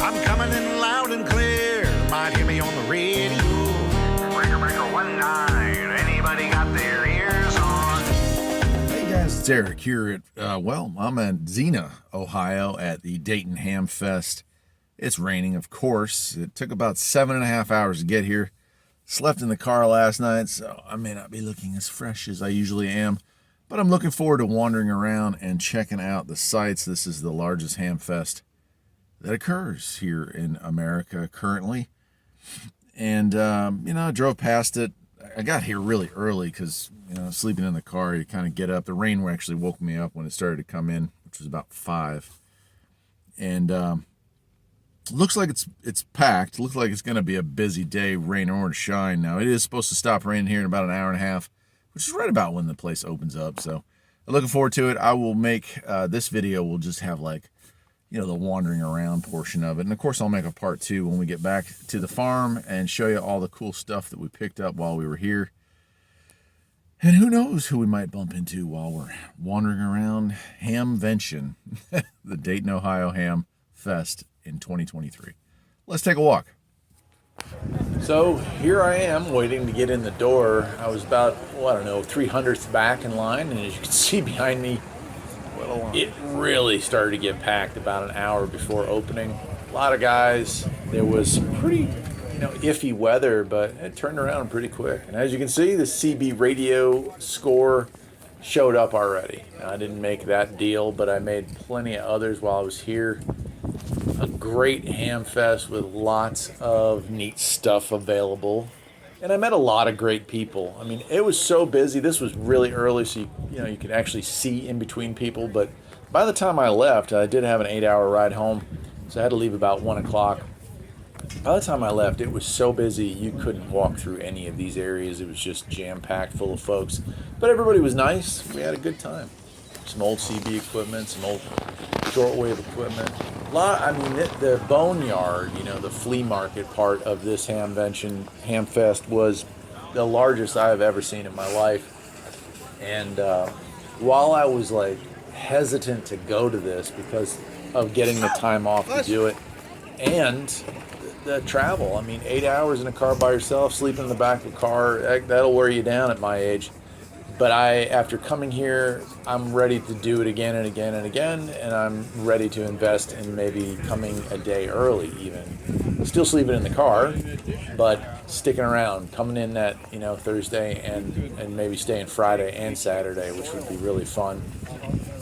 I'm coming in loud and clear. Might hear me on the radio. Breaker, breaker, 19. Anybody got their ears on? Hey guys, it's Eric here at, I'm in Xena, Ohio at the Dayton Hamfest. It's raining, of course. It took about 7.5 hours to get here. Slept in the car last night, so I may not be looking as fresh as I usually am. But I'm looking forward to wandering around and checking out the sites. This is the largest Hamfest that occurs here in America currently. And, I drove past it. I got here really early because, sleeping in the car, you kind of get up. The rain actually woke me up when it started to come in, which was about 5. And looks like it's packed. Looks like it's going to be a busy day, rain or shine. Now, it is supposed to stop raining here in about an hour and a half, which is right about when the place opens up. So I'm looking forward to it. I will make this video. We'll just have the wandering around portion of it. And of course, I'll make a part 2 when we get back to the farm and show you all the cool stuff that we picked up while we were here. And who knows who we might bump into while we're wandering around Hamvention, the Dayton, Ohio Ham Fest in 2023. Let's take a walk. So here I am waiting to get in the door. I was about, 300th back in line, and as you can see behind me, it really started to get packed about an hour before opening. A lot of guys. There was some pretty, iffy weather, but it turned around pretty quick. And as you can see, the CB radio score showed up already. I didn't make that deal, but I made plenty of others while I was here. A great ham fest with lots of neat stuff available. And I met a lot of great people. I mean, it was so busy. This was really early, so you could actually see in between people. But by the time I left, I did have an 8-hour ride home, so I had to leave about 1 o'clock. By the time I left, it was so busy you couldn't walk through any of these areas. It was just jam-packed full of folks. But everybody was nice. We had a good time. Some old CB equipment, some old shortwave equipment. The boneyard, the flea market part of this Hamfest was the largest I've ever seen in my life. And while I was hesitant to go to this because of getting the time off to do it and the travel, 8 hours in a car by yourself, sleeping in the back of a car, that'll wear you down at my age. But after coming here, I'm ready to do it again and again and again, and I'm ready to invest in maybe coming a day early even. Still sleeping in the car, but sticking around, coming in that, Thursday and maybe staying Friday and Saturday, which would be really fun.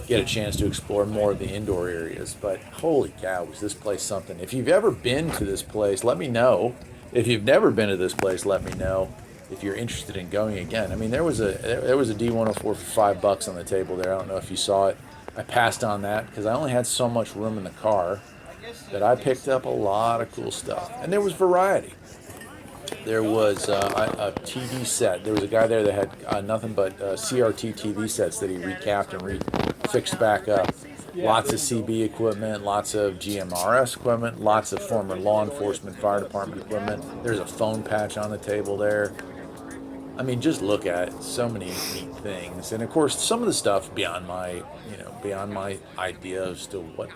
Get a chance to explore more of the indoor areas. But holy cow, was this place something. If you've ever been to this place, let me know. If you've never been to this place, let me know. If you're interested in going again. There was a D104 for $5 on the table there. I don't know if you saw it. I passed on that because I only had so much room in the car that I picked up a lot of cool stuff. And there was variety. There was a TV set. There was a guy there that had nothing but CRT TV sets that he recapped and refixed back up. Lots of CB equipment, lots of GMRS equipment, lots of former law enforcement, fire department equipment. There's a phone patch on the table there. Just look at it. So many neat things. And of course, some of the stuff beyond my idea of still what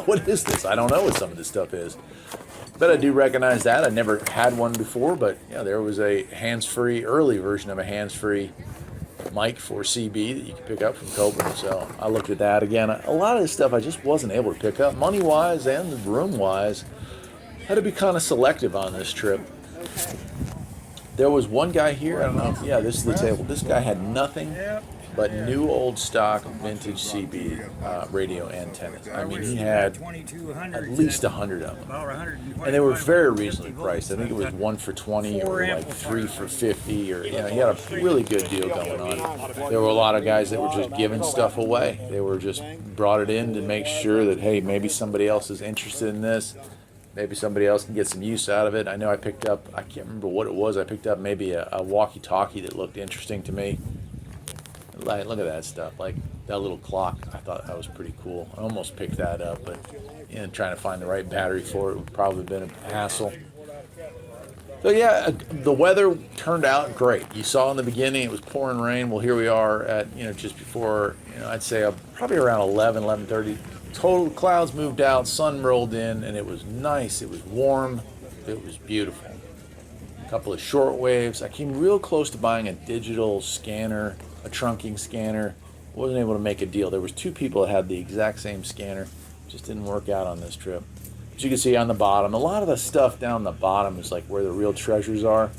what is this? I don't know what some of this stuff is. But I do recognize that. I never had one before, but there was a hands-free, early version of a hands-free mic for CB that you could pick up from Coburn. So I looked at that again. A lot of this stuff I just wasn't able to pick up, money-wise and room-wise. Had to be kind of selective on this trip. There was one guy here, I don't know, this is the table. This guy had nothing but new old stock vintage CB radio antennas. He had at least 100 of them. And they were very reasonably priced. I think it was 1 for 20 or 3 for 50 or, he had a really good deal going on. There were a lot of guys that were just giving stuff away. They were just brought it in to make sure that, hey, maybe somebody else is interested in this. Maybe somebody else can get some use out of it. I know I picked up, I can't remember what it was. I picked up maybe a walkie-talkie that looked interesting to me. Look at that stuff, that little clock. I thought that was pretty cool. I almost picked that up, but trying to find the right battery for it would probably have been a hassle. So yeah, the weather turned out great. You saw in the beginning it was pouring rain. Well, here we are at, just before, I'd say probably around 11:30 total clouds moved out, sun rolled in, and it was nice. It was warm. It was beautiful. A couple of short waves. I came real close to buying a digital scanner, a trunking scanner. Wasn't able to make a deal. There was 2 people that had the exact same scanner. Just didn't work out on this trip. As you can see on the bottom, a lot of the stuff down the bottom is like where the real treasures are.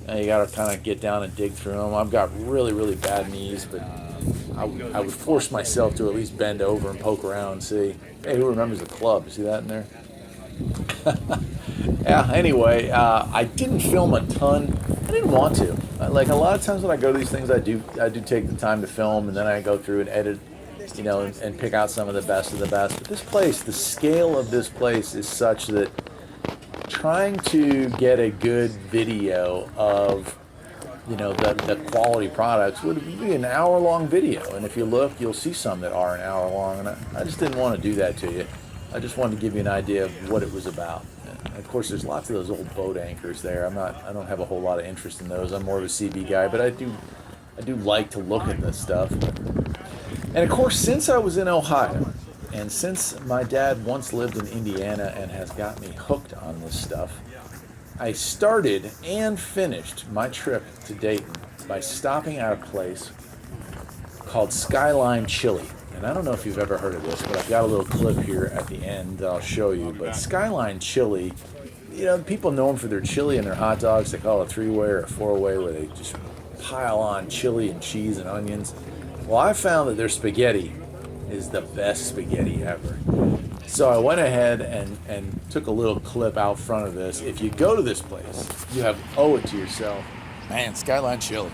And you got to kind of get down and dig through them. I've got really, really bad knees, but I would force myself to at least bend over and poke around and see. Hey, who remembers the club? You see that in there? Yeah, anyway, I didn't film a ton. I didn't want to. Like a lot of times when I go to these things, I do take the time to film, and then I go through and edit, you know, and pick out some of the best of the best. But this place, the scale of this place is such that trying to get a good video of, you know, the quality products would be an hour-long video. And if you look, you'll see some that are an hour long. And I just didn't want to do that to you. I just wanted to give you an idea of what it was about. And of course, there's lots of those old boat anchors there. I don't have a whole lot of interest in those. I'm more of a CB guy, but I do like to look at this stuff. And of course, since I was in Ohio, and since my dad once lived in Indiana and has got me hooked on this stuff, I started and finished my trip to Dayton by stopping at a place called SKYLINE Chili. And I don't know if you've ever heard of this, but I've got a little clip here at the end that I'll show you. But SKYLINE Chili, you know, people know them for their chili and their hot dogs. They call it a 3-way or a 4-way where they just pile on chili and cheese and onions. Well, I found that their spaghetti is the best spaghetti ever. So I went ahead and took a little clip out front of this. If you go to this place, you owe it to yourself. Man, SKYLINE Chili.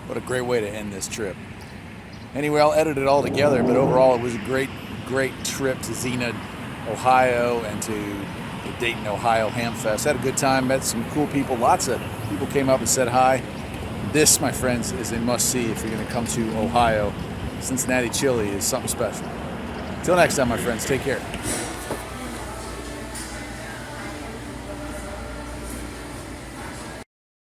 What a great way to end this trip. Anyway, I'll edit it all together, but overall it was a great trip to Xenia, Ohio, and to the Dayton, Ohio Hamfest. Had a good time, met some cool people. Lots of people came up and said hi. This, my friends, is a must-see if you're going to come to Ohio. Cincinnati chili is something special. Until next time, my friends, take care.